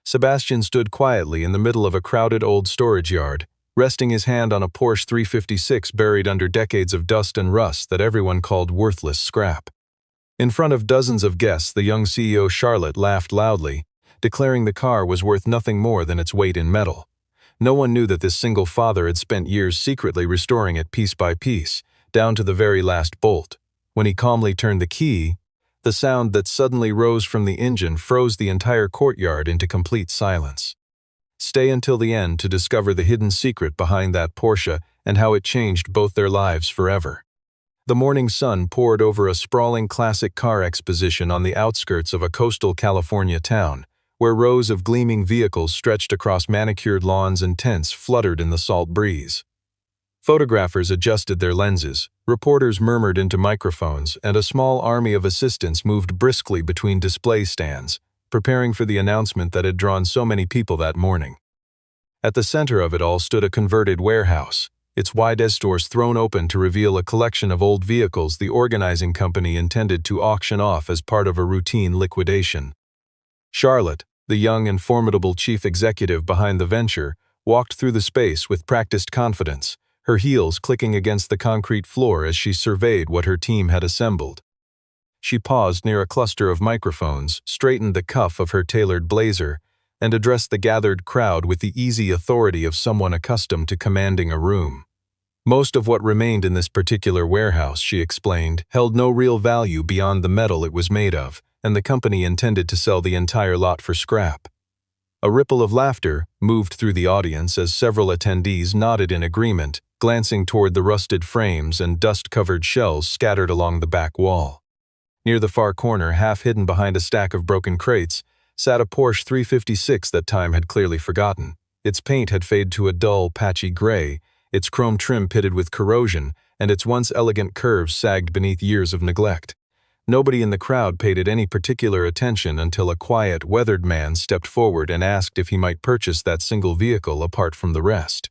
Sebastian stood quietly in the middle of a crowded old storage yard, resting his hand on a Porsche 356 buried under decades of dust and rust that everyone called worthless scrap. In front of dozens of guests, the young CEO Charlotte laughed loudly, declaring the car was worth nothing more than its weight in metal. No one knew that this single father had spent years secretly restoring it piece by piece, down to the very last bolt. When he calmly turned the key, the sound that suddenly rose from the engine froze the entire courtyard into complete silence. Stay until the end to discover the hidden secret behind that Porsche and how it changed both their lives forever. The morning sun poured over a sprawling classic car exposition on the outskirts of a coastal California town, where rows of gleaming vehicles stretched across manicured lawns and tents fluttered in the salt breeze. Photographers adjusted their lenses, reporters murmured into microphones, and a small army of assistants moved briskly between display stands, preparing for the announcement that had drawn so many people that morning. At the center of it all stood a converted warehouse, its wide doors thrown open to reveal a collection of old vehicles the organizing company intended to auction off as part of a routine liquidation. Charlotte, the young and formidable chief executive behind the venture, walked through the space with practiced confidence, her heels clicking against the concrete floor as she surveyed what her team had assembled. She paused near a cluster of microphones, straightened the cuff of her tailored blazer, and addressed the gathered crowd with the easy authority of someone accustomed to commanding a room. Most of what remained in this particular warehouse, she explained, held no real value beyond the metal it was made of, and the company intended to sell the entire lot for scrap. A ripple of laughter moved through the audience as several attendees nodded in agreement, glancing toward the rusted frames and dust-covered shells scattered along the back wall. Near the far corner, half hidden behind a stack of broken crates, sat a Porsche 356 that time had clearly forgotten. Its paint had faded to a dull, patchy gray, its chrome trim pitted with corrosion, and its once elegant curves sagged beneath years of neglect. Nobody in the crowd paid it any particular attention until a quiet, weathered man stepped forward and asked if he might purchase that single vehicle apart from the rest.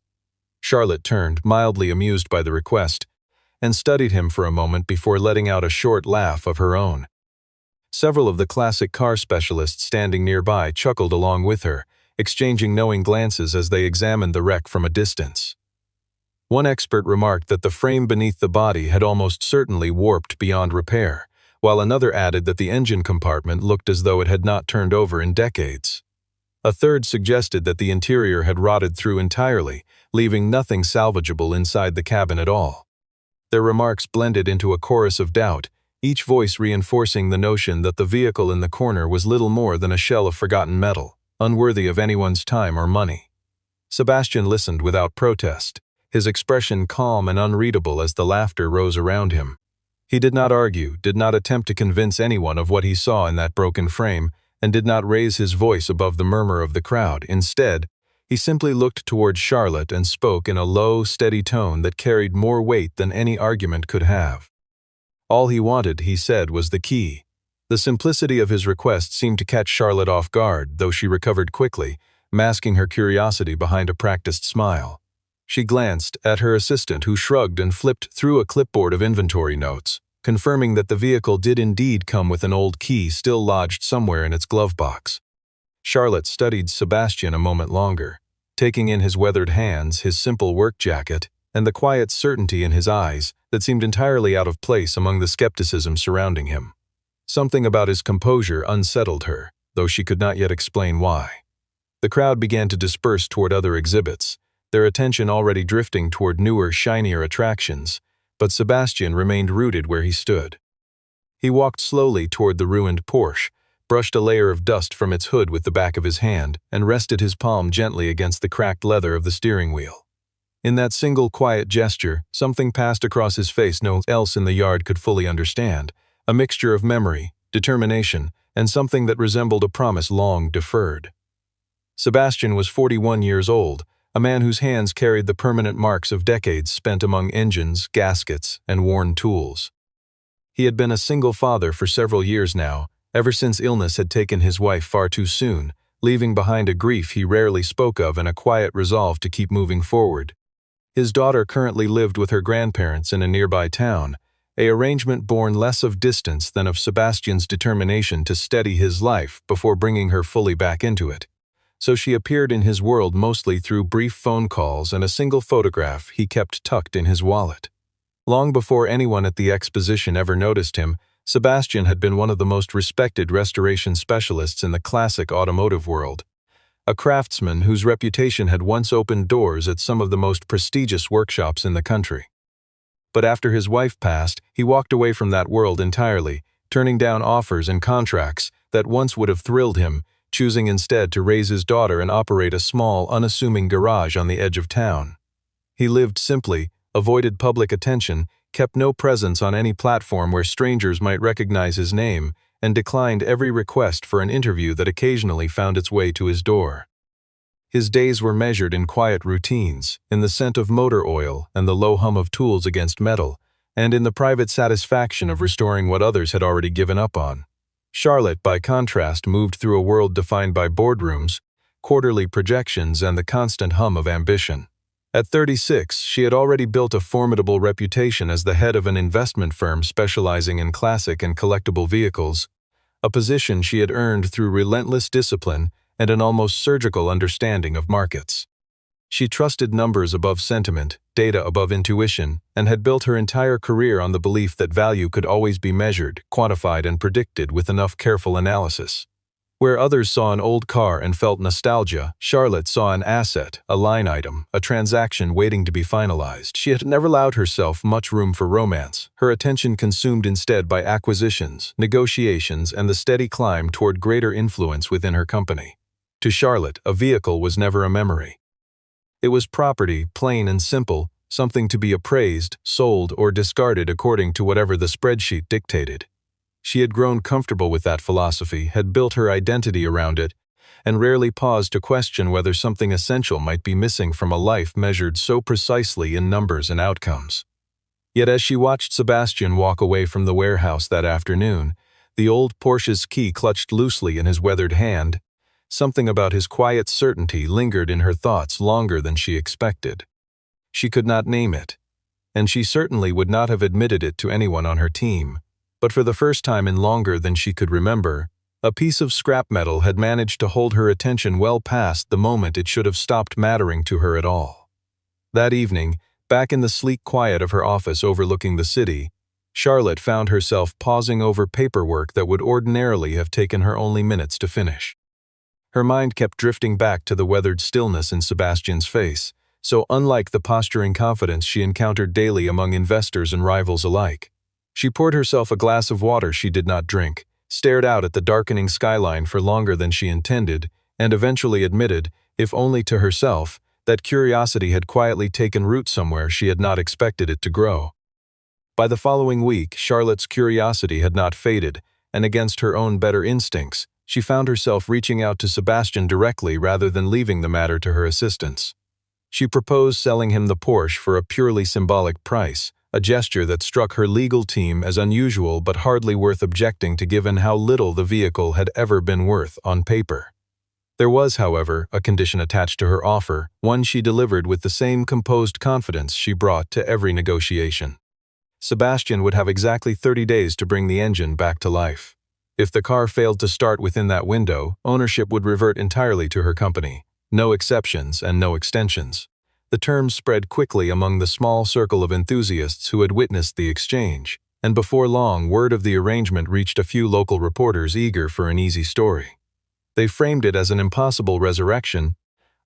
Charlotte turned, mildly amused by the request, and studied him for a moment before letting out a short laugh of her own. Several of the classic car specialists standing nearby chuckled along with her, exchanging knowing glances as they examined the wreck from a distance. One expert remarked that the frame beneath the body had almost certainly warped beyond repair, while another added that the engine compartment looked as though it had not turned over in decades. A third suggested that the interior had rotted through entirely, leaving nothing salvageable inside the cabin at all. Their remarks blended into a chorus of doubt, each voice reinforcing the notion that the vehicle in the corner was little more than a shell of forgotten metal, unworthy of anyone's time or money. Sebastian listened without protest, his expression calm and unreadable as the laughter rose around him. He did not argue, did not attempt to convince anyone of what he saw in that broken frame, and did not raise his voice above the murmur of the crowd. Instead, he simply looked toward Charlotte and spoke in a low, steady tone that carried more weight than any argument could have. All he wanted, he said, was the key. The simplicity of his request seemed to catch Charlotte off guard, though she recovered quickly, masking her curiosity behind a practiced smile. She glanced at her assistant, who shrugged and flipped through a clipboard of inventory notes, confirming that the vehicle did indeed come with an old key still lodged somewhere in its glove box. Charlotte studied Sebastian a moment longer, taking in his weathered hands, his simple work jacket, and the quiet certainty in his eyes that seemed entirely out of place among the skepticism surrounding him. Something about his composure unsettled her, though she could not yet explain why. The crowd began to disperse toward other exhibits, their attention already drifting toward newer, shinier attractions, but Sebastian remained rooted where he stood. He walked slowly toward the ruined Porsche, brushed a layer of dust from its hood with the back of his hand, and rested his palm gently against the cracked leather of the steering wheel. In that single quiet gesture, something passed across his face no one else in the yard could fully understand, a mixture of memory, determination, and something that resembled a promise long deferred. Sebastian was 41 years old, a man whose hands carried the permanent marks of decades spent among engines, gaskets, and worn tools. He had been a single father for several years now, ever since illness had taken his wife far too soon, leaving behind a grief he rarely spoke of and a quiet resolve to keep moving forward. His daughter currently lived with her grandparents in a nearby town, an arrangement born less of distance than of Sebastian's determination to steady his life before bringing her fully back into it. so she appeared in his world mostly through brief phone calls and a single photograph he kept tucked in his wallet. Long before anyone at the exposition ever noticed him, Sebastian had been one of the most respected restoration specialists in the classic automotive world, a craftsman whose reputation had once opened doors at some of the most prestigious workshops in the country. But after his wife passed, he walked away from that world entirely, turning down offers and contracts that once would have thrilled him, choosing instead to raise his daughter and operate a small, unassuming garage on the edge of town. He lived simply, avoided public attention, kept no presence on any platform where strangers might recognize his name, and declined every request for an interview that occasionally found its way to his door. His days were measured in quiet routines, in the scent of motor oil and the low hum of tools against metal, and in the private satisfaction of restoring what others had already given up on. Charlotte, by contrast, moved through a world defined by boardrooms, quarterly projections, and the constant hum of ambition. At 36, she had already built a formidable reputation as the head of an investment firm specializing in classic and collectible vehicles, a position she had earned through relentless discipline and an almost surgical understanding of markets. She trusted numbers above sentiment, data above intuition, and had built her entire career on the belief that value could always be measured, quantified, and predicted with enough careful analysis. Where others saw an old car and felt nostalgia, Charlotte saw an asset, a line item, a transaction waiting to be finalized. She had never allowed herself much room for romance, her attention consumed instead by acquisitions, negotiations, and the steady climb toward greater influence within her company. To Charlotte, a vehicle was never a memory. It was property, plain and simple, something to be appraised, sold, or discarded according to whatever the spreadsheet dictated. She had grown comfortable with that philosophy, had built her identity around it, and rarely paused to question whether something essential might be missing from a life measured so precisely in numbers and outcomes. Yet as she watched Sebastian walk away from the warehouse that afternoon, the old Porsche's key clutched loosely in his weathered hand, something about his quiet certainty lingered in her thoughts longer than she expected. She could not name it, and she certainly would not have admitted it to anyone on her team. But for the first time in longer than she could remember, a piece of scrap metal had managed to hold her attention well past the moment it should have stopped mattering to her at all. That evening, back in the sleek quiet of her office overlooking the city, Charlotte found herself pausing over paperwork that would ordinarily have taken her only minutes to finish. Her mind kept drifting back to the weathered stillness in Sebastian's face, so unlike the posturing confidence she encountered daily among investors and rivals alike. She poured herself a glass of water she did not drink, stared out at the darkening skyline for longer than she intended, and eventually admitted, if only to herself, that curiosity had quietly taken root somewhere she had not expected it to grow. By the following week, Charlotte's curiosity had not faded, and against her own better instincts, she found herself reaching out to Sebastian directly rather than leaving the matter to her assistants. She proposed selling him the Porsche for a purely symbolic price, a gesture that struck her legal team as unusual but hardly worth objecting to given how little the vehicle had ever been worth on paper. There was, however, a condition attached to her offer, one she delivered with the same composed confidence she brought to every negotiation. Sebastian would have exactly 30 days to bring the engine back to life. If the car failed to start within that window, ownership would revert entirely to her company, no exceptions and no extensions. The terms spread quickly among the small circle of enthusiasts who had witnessed the exchange, and before long word of the arrangement reached a few local reporters eager for an easy story. They framed it as an impossible resurrection,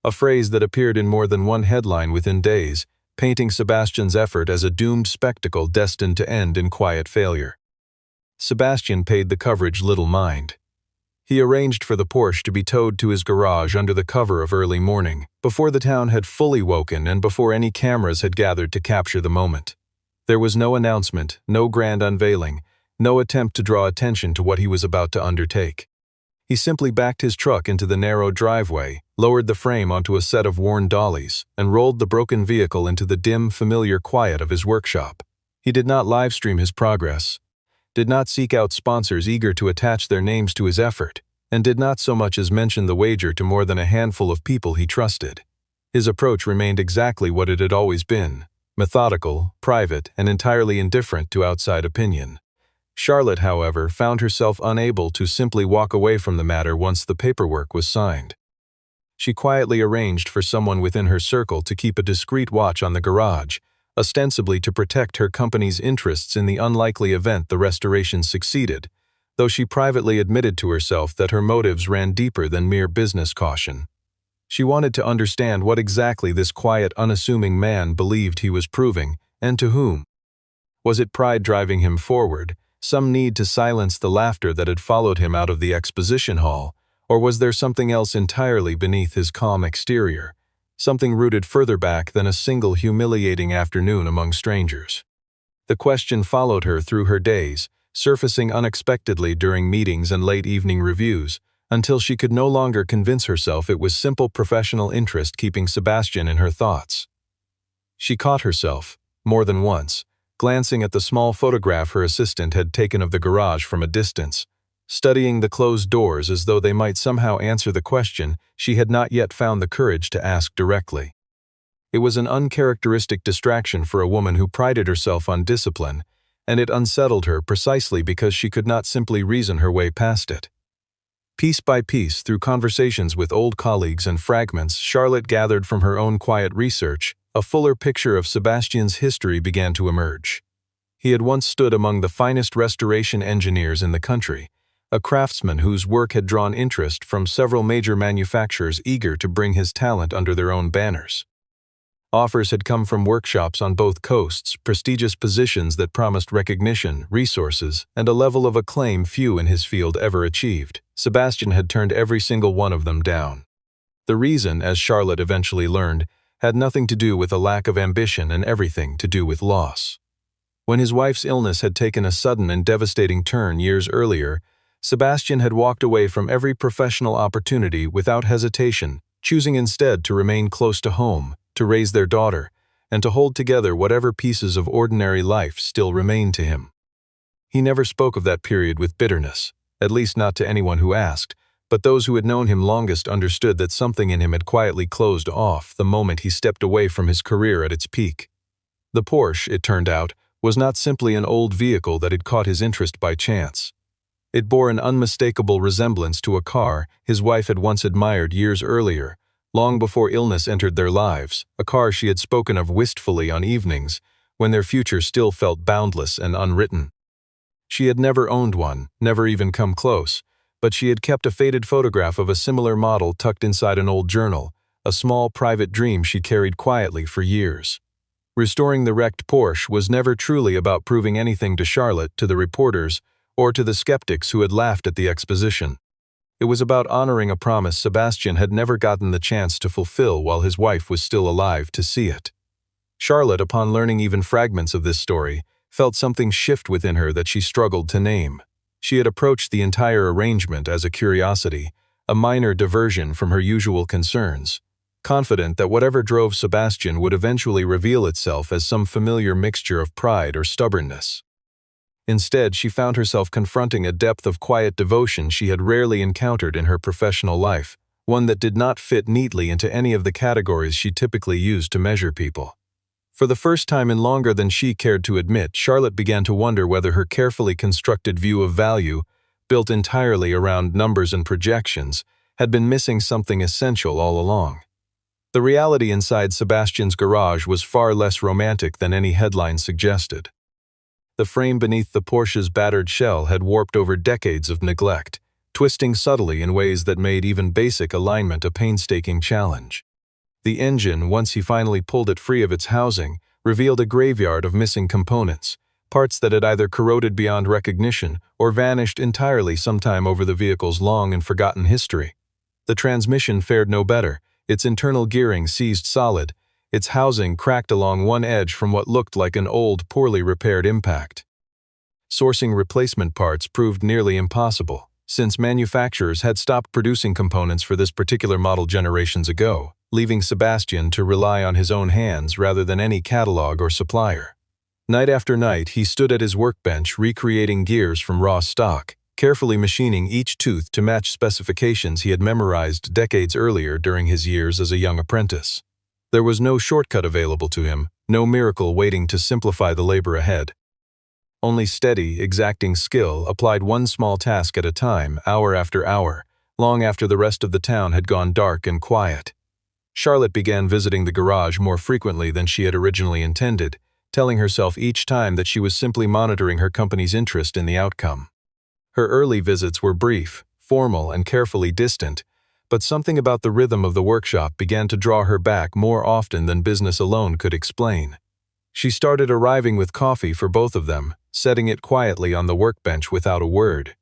a phrase that appeared in more than one headline within days, painting Sebastian's effort as a doomed spectacle destined to end in quiet failure. Sebastian paid the coverage little mind. He arranged for the Porsche to be towed to his garage under the cover of early morning, before the town had fully woken and before any cameras had gathered to capture the moment. There was no announcement, no grand unveiling, no attempt to draw attention to what he was about to undertake. He simply backed his truck into the narrow driveway, lowered the frame onto a set of worn dollies, and rolled the broken vehicle into the dim, familiar quiet of his workshop. He did not livestream his progress, did not seek out sponsors eager to attach their names to his effort, and did not so much as mention the wager to more than a handful of people he trusted. His approach remained exactly what it had always been, methodical, private, and entirely indifferent to outside opinion. Charlotte, however, found herself unable to simply walk away from the matter once the paperwork was signed. She quietly arranged for someone within her circle to keep a discreet watch on the garage, ostensibly to protect her company's interests in the unlikely event the restoration succeeded, though she privately admitted to herself that her motives ran deeper than mere business caution. She wanted to understand what exactly this quiet, unassuming man believed he was proving, and to whom. Was it pride driving him forward, some need to silence the laughter that had followed him out of the exposition hall, or was there something else entirely beneath his calm exterior, something rooted further back than a single humiliating afternoon among strangers? The question followed her through her days, surfacing unexpectedly during meetings and late evening reviews, until she could no longer convince herself it was simple professional interest keeping Sebastian in her thoughts. She caught herself, more than once, glancing at the small photograph her assistant had taken of the garage from a distance, studying the closed doors as though they might somehow answer the question she had not yet found the courage to ask directly. It was an uncharacteristic distraction for a woman who prided herself on discipline, and it unsettled her precisely because she could not simply reason her way past it. Piece by piece, through conversations with old colleagues and fragments Charlotte gathered from her own quiet research, a fuller picture of Sebastian's history began to emerge. He had once stood among the finest restoration engineers in the country, a craftsman whose work had drawn interest from several major manufacturers eager to bring his talent under their own banners. Offers had come from workshops on both coasts, prestigious positions that promised recognition, resources, and a level of acclaim few in his field ever achieved. Sebastian had turned every single one of them down. The reason, as Charlotte eventually learned, had nothing to do with a lack of ambition and everything to do with loss. When his wife's illness had taken a sudden and devastating turn years earlier, Sebastian had walked away from every professional opportunity without hesitation, choosing instead to remain close to home, to raise their daughter, and to hold together whatever pieces of ordinary life still remained to him. He never spoke of that period with bitterness, at least not to anyone who asked, but those who had known him longest understood that something in him had quietly closed off the moment he stepped away from his career at its peak. The Porsche, it turned out, was not simply an old vehicle that had caught his interest by chance. It bore an unmistakable resemblance to a car his wife had once admired years earlier, long before illness entered their lives, a car she had spoken of wistfully on evenings, when their future still felt boundless and unwritten. She had never owned one, never even come close, but she had kept a faded photograph of a similar model tucked inside an old journal, a small private dream she carried quietly for years. Restoring the wrecked Porsche was never truly about proving anything to Charlotte, to the reporters, or to the skeptics who had laughed at the exposition. It was about honoring a promise Sebastian had never gotten the chance to fulfill while his wife was still alive to see it. Charlotte, upon learning even fragments of this story, felt something shift within her that she struggled to name. She had approached the entire arrangement as a curiosity, a minor diversion from her usual concerns, confident that whatever drove Sebastian would eventually reveal itself as some familiar mixture of pride or stubbornness. Instead, she found herself confronting a depth of quiet devotion she had rarely encountered in her professional life, one that did not fit neatly into any of the categories she typically used to measure people. For the first time in longer than she cared to admit, Charlotte began to wonder whether her carefully constructed view of value, built entirely around numbers and projections, had been missing something essential all along. The reality inside Sebastian's garage was far less romantic than any headline suggested. The frame beneath the Porsche's battered shell had warped over decades of neglect, twisting subtly in ways that made even basic alignment a painstaking challenge. The engine, once he finally pulled it free of its housing, revealed a graveyard of missing components, parts that had either corroded beyond recognition or vanished entirely sometime over the vehicle's long and forgotten history. The transmission fared no better, its internal gearing seized solid, its housing cracked along one edge from what looked like an old, poorly repaired impact. Sourcing replacement parts proved nearly impossible, since manufacturers had stopped producing components for this particular model generations ago, leaving Sebastian to rely on his own hands rather than any catalog or supplier. Night after night, he stood at his workbench recreating gears from raw stock, carefully machining each tooth to match specifications he had memorized decades earlier during his years as a young apprentice. There was no shortcut available to him, no miracle waiting to simplify the labor ahead. Only steady, exacting skill applied one small task at a time, hour after hour, long after the rest of the town had gone dark and quiet. Charlotte began visiting the garage more frequently than she had originally intended, telling herself each time that she was simply monitoring her company's interest in the outcome. Her early visits were brief, formal, and carefully distant, but something about the rhythm of the workshop began to draw her back more often than business alone could explain. She started arriving with coffee for both of them, setting it quietly on the workbench without a word.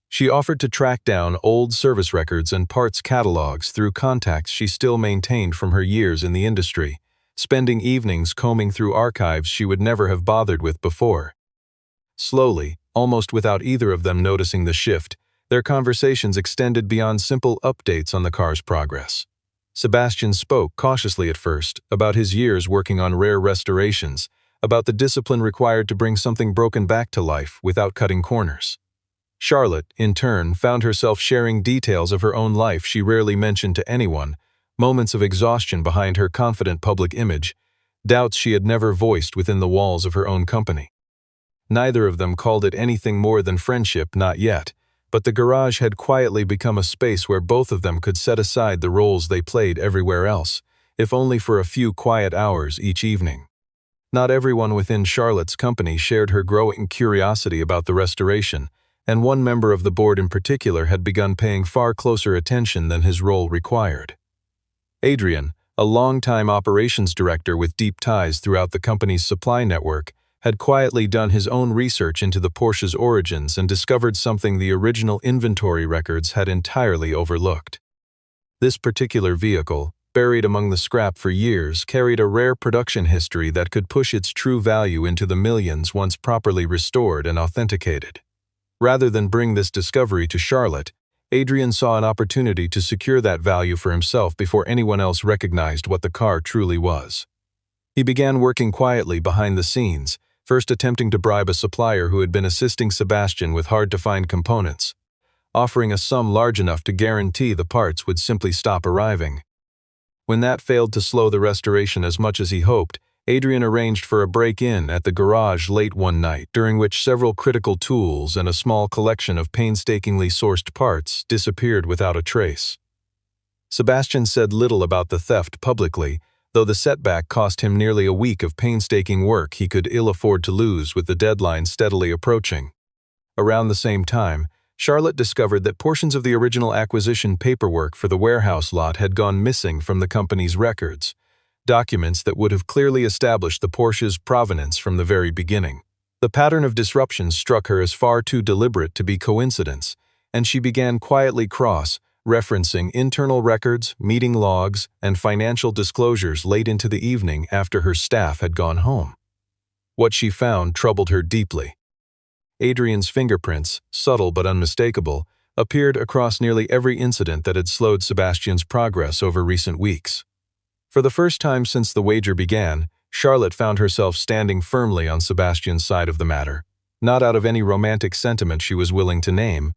She offered to track down old service records and parts catalogs through contacts she still maintained from her years in the industry, spending evenings combing through archives she would never have bothered with before. Slowly, almost without either of them noticing the shift, their conversations extended beyond simple updates on the car's progress. Sebastian spoke cautiously at first about his years working on rare restorations, about the discipline required to bring something broken back to life without cutting corners. Charlotte, in turn, found herself sharing details of her own life she rarely mentioned to anyone, moments of exhaustion behind her confident public image, doubts she had never voiced within the walls of her own company. Neither of them called it anything more than friendship, not yet, but the garage had quietly become a space where both of them could set aside the roles they played everywhere else, if only for a few quiet hours each evening. Not everyone within Charlotte's company shared her growing curiosity about the restoration, and one member of the board in particular had begun paying far closer attention than his role required. Adrian, a longtime operations director with deep ties throughout the company's supply network, had quietly done his own research into the Porsche's origins and discovered something the original inventory records had entirely overlooked. This particular vehicle, buried among the scrap for years, carried a rare production history that could push its true value into the millions once properly restored and authenticated. Rather than bring this discovery to Charlotte, Adrian saw an opportunity to secure that value for himself before anyone else recognized what the car truly was. He began working quietly behind the scenes, first attempting to bribe a supplier who had been assisting Sebastian with hard-to-find components, offering a sum large enough to guarantee the parts would simply stop arriving. When that failed to slow the restoration as much as he hoped, Adrian arranged for a break-in at the garage late one night, during which several critical tools and a small collection of painstakingly sourced parts disappeared without a trace. Sebastian said little about the theft publicly, though the setback cost him nearly a week of painstaking work he could ill afford to lose with the deadline steadily approaching. Around the same time, Charlotte discovered that portions of the original acquisition paperwork for the warehouse lot had gone missing from the company's records, documents that would have clearly established the Porsche's provenance from the very beginning. The pattern of disruptions struck her as far too deliberate to be coincidence, and she began quietly cross-referencing internal records, meeting logs, and financial disclosures late into the evening after her staff had gone home. What she found troubled her deeply. Adrian's fingerprints, subtle but unmistakable, appeared across nearly every incident that had slowed Sebastian's progress over recent weeks. For the first time since the wager began, Charlotte found herself standing firmly on Sebastian's side of the matter, not out of any romantic sentiment she was willing to name,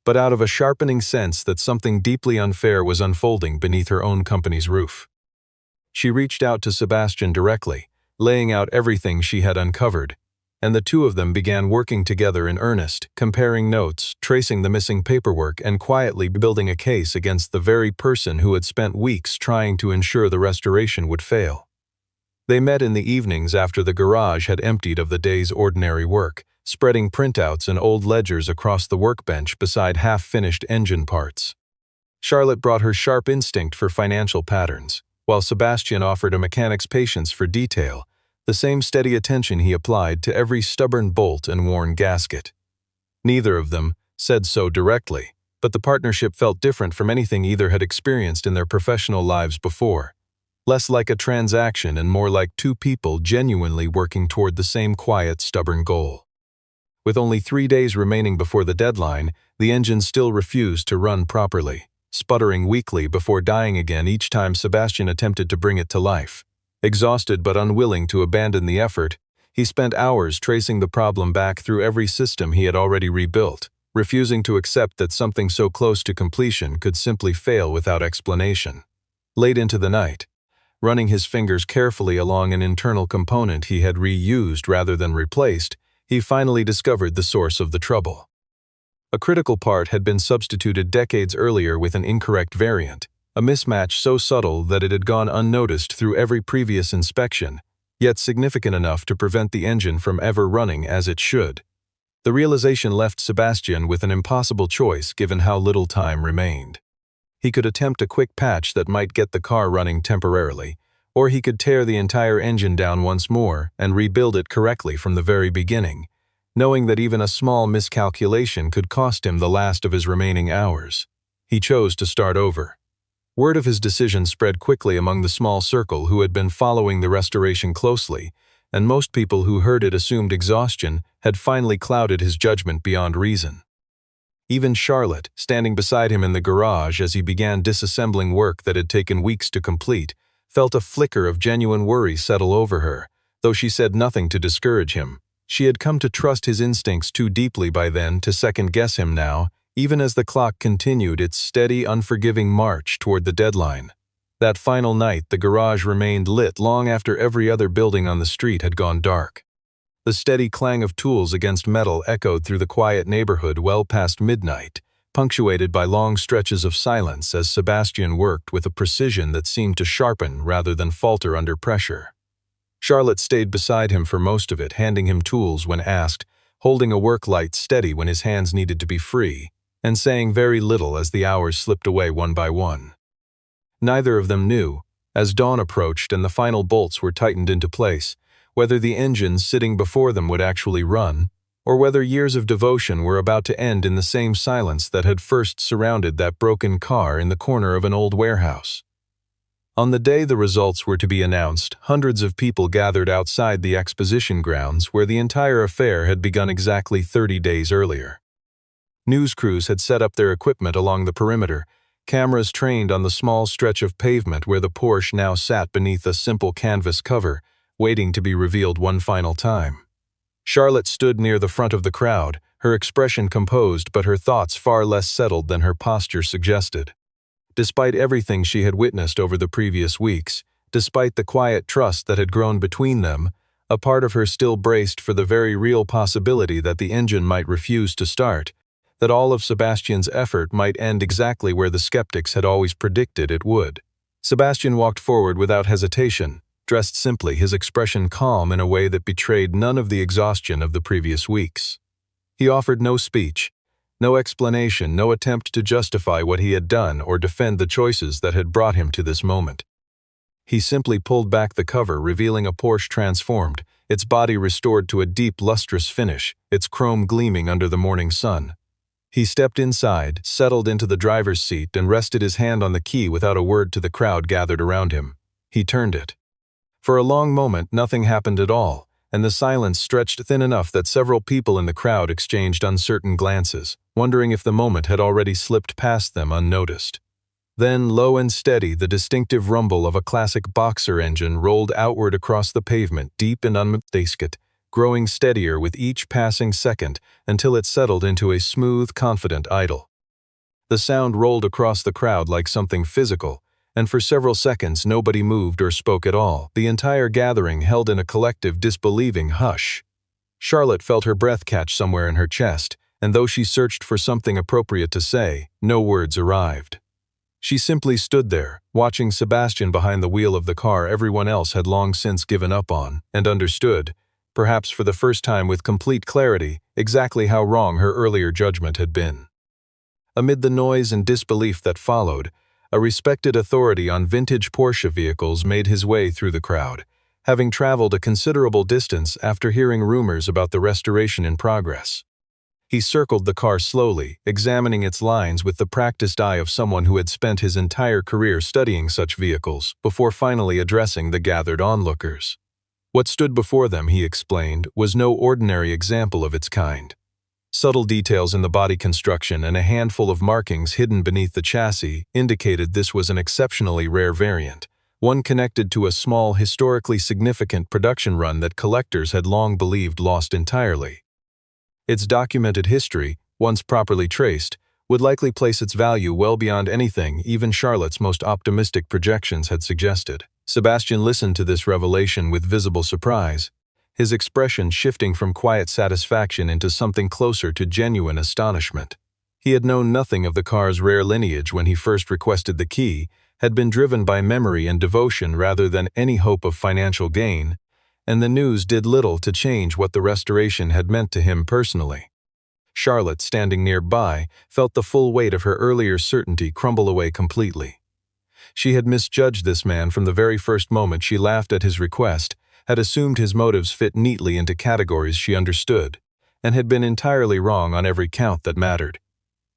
but out of a sharpening sense that something deeply unfair was unfolding beneath her own company's roof. She reached out to Sebastian directly, laying out everything she had uncovered, and the two of them began working together in earnest, comparing notes, tracing the missing paperwork, and quietly building a case against the very person who had spent weeks trying to ensure the restoration would fail. They met in the evenings after the garage had emptied of the day's ordinary work, spreading printouts and old ledgers across the workbench beside half-finished engine parts. Charlotte brought her sharp instinct for financial patterns, while Sebastian offered a mechanic's patience for detail, the same steady attention he applied to every stubborn bolt and worn gasket. Neither of them said so directly, but the partnership felt different from anything either had experienced in their professional lives before, less like a transaction and more like two people genuinely working toward the same quiet, stubborn goal. With only 3 days remaining before the deadline, the engine still refused to run properly, sputtering weakly before dying again each time Sebastian attempted to bring it to life. Exhausted but unwilling to abandon the effort, he spent hours tracing the problem back through every system he had already rebuilt, refusing to accept that something so close to completion could simply fail without explanation. Late into the night, running his fingers carefully along an internal component he had reused rather than replaced, he finally discovered the source of the trouble. A critical part had been substituted decades earlier with an incorrect variant, a mismatch so subtle that it had gone unnoticed through every previous inspection, yet significant enough to prevent the engine from ever running as it should. The realization left Sebastian with an impossible choice given how little time remained. He could attempt a quick patch that might get the car running temporarily, or he could tear the entire engine down once more and rebuild it correctly from the very beginning, knowing that even a small miscalculation could cost him the last of his remaining hours. He chose to start over. Word of his decision spread quickly among the small circle who had been following the restoration closely, and most people who heard it assumed exhaustion had finally clouded his judgment beyond reason. Even Charlotte, standing beside him in the garage as he began disassembling work that had taken weeks to complete, felt a flicker of genuine worry settle over her, though she said nothing to discourage him. She had come to trust his instincts too deeply by then to second-guess him now, even as the clock continued its steady, unforgiving march toward the deadline. That final night, the garage remained lit long after every other building on the street had gone dark. The steady clang of tools against metal echoed through the quiet neighborhood well past midnight, punctuated by long stretches of silence as Sebastian worked with a precision that seemed to sharpen rather than falter under pressure. Charlotte stayed beside him for most of it, handing him tools when asked, holding a work light steady when his hands needed to be free, and saying very little as the hours slipped away one by one. Neither of them knew, as dawn approached and the final bolts were tightened into place, whether the engine sitting before them would actually run, or whether years of devotion were about to end in the same silence that had first surrounded that broken car in the corner of an old warehouse. On the day the results were to be announced, hundreds of people gathered outside the exposition grounds where the entire affair had begun exactly 30 days earlier. News crews had set up their equipment along the perimeter, cameras trained on the small stretch of pavement where the Porsche now sat beneath a simple canvas cover, waiting to be revealed one final time. Charlotte stood near the front of the crowd, her expression composed but her thoughts far less settled than her posture suggested. Despite everything she had witnessed over the previous weeks, despite the quiet trust that had grown between them, a part of her still braced for the very real possibility that the engine might refuse to start, that all of Sebastian's effort might end exactly where the skeptics had always predicted it would. Sebastian walked forward without hesitation, dressed simply, his expression calm in a way that betrayed none of the exhaustion of the previous weeks. He offered no speech, no explanation, no attempt to justify what he had done or defend the choices that had brought him to this moment. He simply pulled back the cover, revealing a Porsche transformed, its body restored to a deep, lustrous finish, its chrome gleaming under the morning sun. He stepped inside, settled into the driver's seat, and rested his hand on the key without a word to the crowd gathered around him. He turned it. For a long moment, nothing happened at all, and the silence stretched thin enough that several people in the crowd exchanged uncertain glances, wondering if the moment had already slipped past them unnoticed. Then, low and steady, the distinctive rumble of a classic boxer engine rolled outward across the pavement, deep and unmistakable, growing steadier with each passing second until it settled into a smooth, confident idle. The sound rolled across the crowd like something physical, and for several seconds nobody moved or spoke at all, the entire gathering held in a collective, disbelieving hush. Charlotte felt her breath catch somewhere in her chest, and though she searched for something appropriate to say, no words arrived. She simply stood there, watching Sebastian behind the wheel of the car everyone else had long since given up on, and understood, perhaps for the first time with complete clarity, exactly how wrong her earlier judgment had been. Amid the noise and disbelief that followed, a respected authority on vintage Porsche vehicles made his way through the crowd, having traveled a considerable distance after hearing rumors about the restoration in progress. He circled the car slowly, examining its lines with the practiced eye of someone who had spent his entire career studying such vehicles, before finally addressing the gathered onlookers. What stood before them, he explained, was no ordinary example of its kind. Subtle details in the body construction and a handful of markings hidden beneath the chassis indicated this was an exceptionally rare variant, one connected to a small, historically significant production run that collectors had long believed lost entirely. Its documented history, once properly traced, would likely place its value well beyond anything even Charlotte's most optimistic projections had suggested. Sebastian listened to this revelation with visible surprise, his expression shifting from quiet satisfaction into something closer to genuine astonishment. He had known nothing of the car's rare lineage when he first requested the key, had been driven by memory and devotion rather than any hope of financial gain, and the news did little to change what the restoration had meant to him personally. Charlotte, standing nearby, felt the full weight of her earlier certainty crumble away completely. She had misjudged this man from the very first moment she laughed at his request, had assumed his motives fit neatly into categories she understood, and had been entirely wrong on every count that mattered.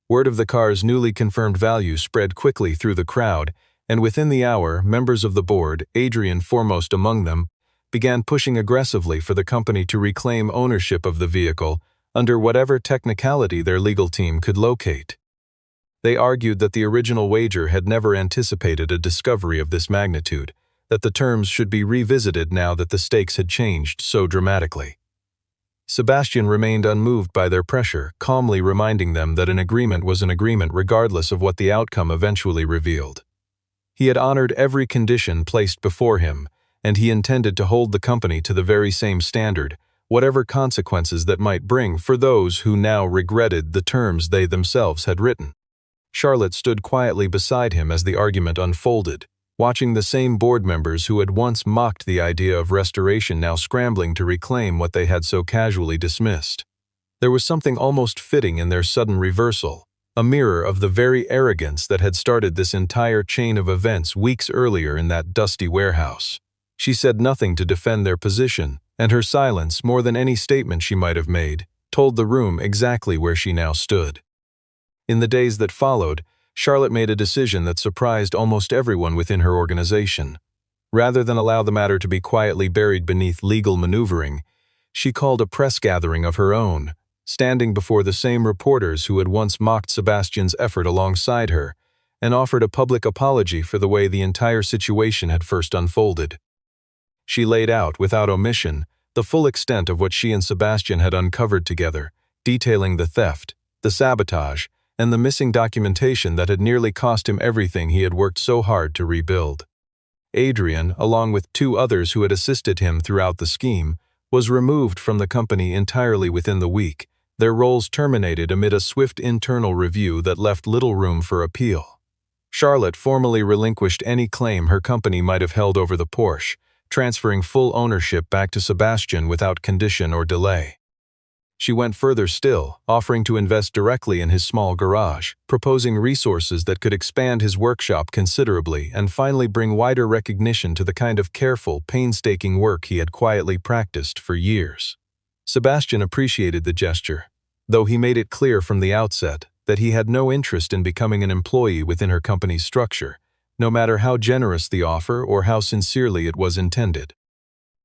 Word of the car's newly confirmed value spread quickly through the crowd, and within the hour, members of the board, Adrian foremost among them, began pushing aggressively for the company to reclaim ownership of the vehicle under whatever technicality their legal team could locate. They argued that the original wager had never anticipated a discovery of this magnitude, that the terms should be revisited now that the stakes had changed so dramatically. Sebastian remained unmoved by their pressure, calmly reminding them that an agreement was an agreement regardless of what the outcome eventually revealed. He had honored every condition placed before him, and he intended to hold the company to the very same standard, whatever consequences that might bring for those who now regretted the terms they themselves had written. Charlotte stood quietly beside him as the argument unfolded, watching the same board members who had once mocked the idea of restoration now scrambling to reclaim what they had so casually dismissed. There was something almost fitting in their sudden reversal, a mirror of the very arrogance that had started this entire chain of events weeks earlier in that dusty warehouse. She said nothing to defend their position, and her silence, more than any statement she might have made, told the room exactly where she now stood. In the days that followed, Charlotte made a decision that surprised almost everyone within her organization. Rather than allow the matter to be quietly buried beneath legal maneuvering, she called a press gathering of her own, standing before the same reporters who had once mocked Sebastian's effort alongside her, and offered a public apology for the way the entire situation had first unfolded. She laid out, without omission, the full extent of what she and Sebastian had uncovered together, detailing the theft, the sabotage, and the missing documentation that had nearly cost him everything he had worked so hard to rebuild. Adrian, along with two others who had assisted him throughout the scheme, was removed from the company entirely within the week, their roles terminated amid a swift internal review that left little room for appeal. Charlotte formally relinquished any claim her company might have held over the Porsche, transferring full ownership back to Sebastian without condition or delay. She went further still, offering to invest directly in his small garage, proposing resources that could expand his workshop considerably and finally bring wider recognition to the kind of careful, painstaking work he had quietly practiced for years. Sebastian appreciated the gesture, though he made it clear from the outset that he had no interest in becoming an employee within her company's structure, no matter how generous the offer or how sincerely it was intended.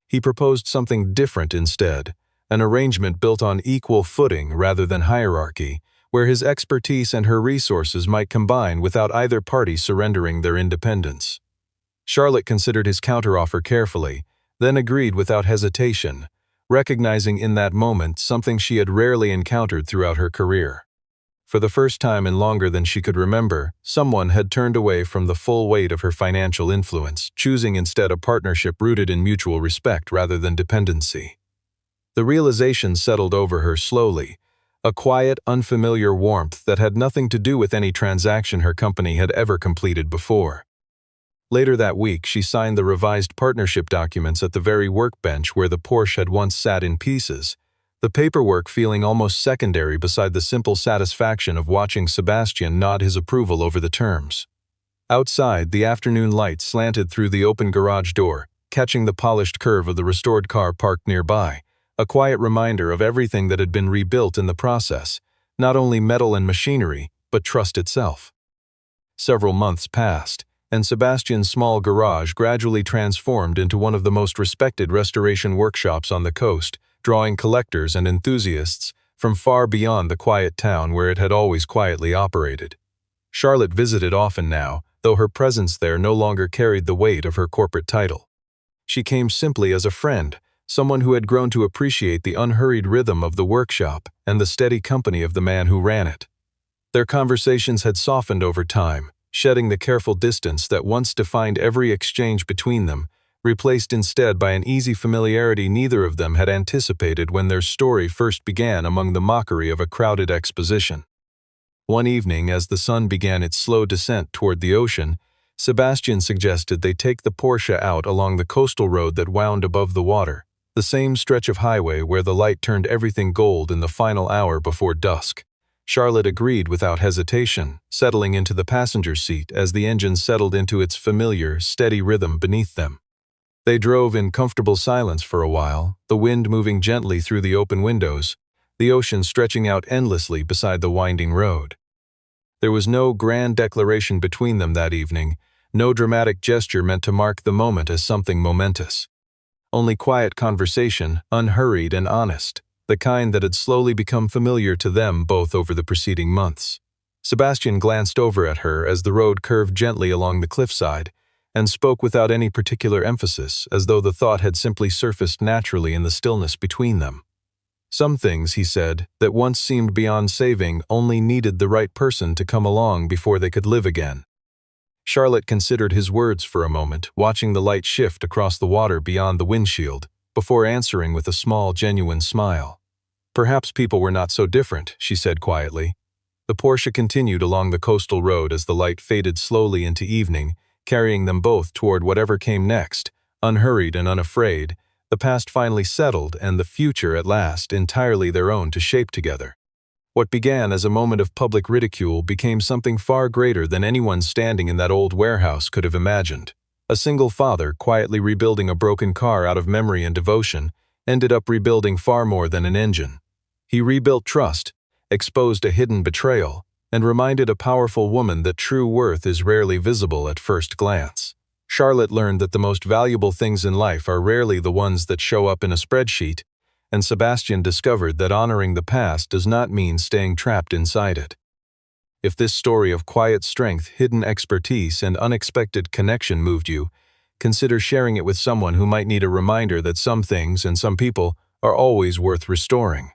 He proposed something different instead, an arrangement built on equal footing rather than hierarchy, where his expertise and her resources might combine without either party surrendering their independence. Charlotte considered his counteroffer carefully, then agreed without hesitation, recognizing in that moment something she had rarely encountered throughout her career. For the first time in longer than she could remember, someone had turned away from the full weight of her financial influence, choosing instead a partnership rooted in mutual respect rather than dependency. The realization settled over her slowly, a quiet, unfamiliar warmth that had nothing to do with any transaction her company had ever completed before. Later that week, she signed the revised partnership documents at the very workbench where the Porsche had once sat in pieces, the paperwork feeling almost secondary beside the simple satisfaction of watching Sebastian nod his approval over the terms. Outside, the afternoon light slanted through the open garage door, catching the polished curve of the restored car parked nearby, a quiet reminder of everything that had been rebuilt in the process, not only metal and machinery, but trust itself. Several months passed, and Sebastian's small garage gradually transformed into one of the most respected restoration workshops on the coast, drawing collectors and enthusiasts from far beyond the quiet town where it had always quietly operated. Charlotte visited often now, though her presence there no longer carried the weight of her corporate title. She came simply as a friend, someone who had grown to appreciate the unhurried rhythm of the workshop and the steady company of the man who ran it. Their conversations had softened over time, shedding the careful distance that once defined every exchange between them, replaced instead by an easy familiarity neither of them had anticipated when their story first began among the mockery of a crowded exposition. One evening, as the sun began its slow descent toward the ocean, Sebastian suggested they take the Porsche out along the coastal road that wound above the water, the same stretch of highway where the light turned everything gold in the final hour before dusk. Charlotte agreed without hesitation, settling into the passenger seat as the engine settled into its familiar, steady rhythm beneath them. They drove in comfortable silence for a while, the wind moving gently through the open windows, the ocean stretching out endlessly beside the winding road. There was no grand declaration between them that evening, no dramatic gesture meant to mark the moment as something momentous. Only quiet conversation, unhurried and honest, the kind that had slowly become familiar to them both over the preceding months. Sebastian glanced over at her as the road curved gently along the cliffside, and spoke without any particular emphasis, as though the thought had simply surfaced naturally in the stillness between them. Some things, he said, that once seemed beyond saving only needed the right person to come along before they could live again. Charlotte considered his words for a moment, watching the light shift across the water beyond the windshield, before answering with a small, genuine smile. Perhaps people were not so different, she said quietly. The Porsche continued along the coastal road as the light faded slowly into evening, carrying them both toward whatever came next, unhurried and unafraid, the past finally settled and the future at last entirely their own to shape together. What began as a moment of public ridicule became something far greater than anyone standing in that old warehouse could have imagined. A single father, quietly rebuilding a broken car out of memory and devotion, ended up rebuilding far more than an engine. He rebuilt trust, exposed a hidden betrayal, and reminded a powerful woman that true worth is rarely visible at first glance. Charlotte learned that the most valuable things in life are rarely the ones that show up in a spreadsheet, and Sebastian discovered that honoring the past does not mean staying trapped inside it. If this story of quiet strength, hidden expertise, and unexpected connection moved you, consider sharing it with someone who might need a reminder that some things and some people are always worth restoring.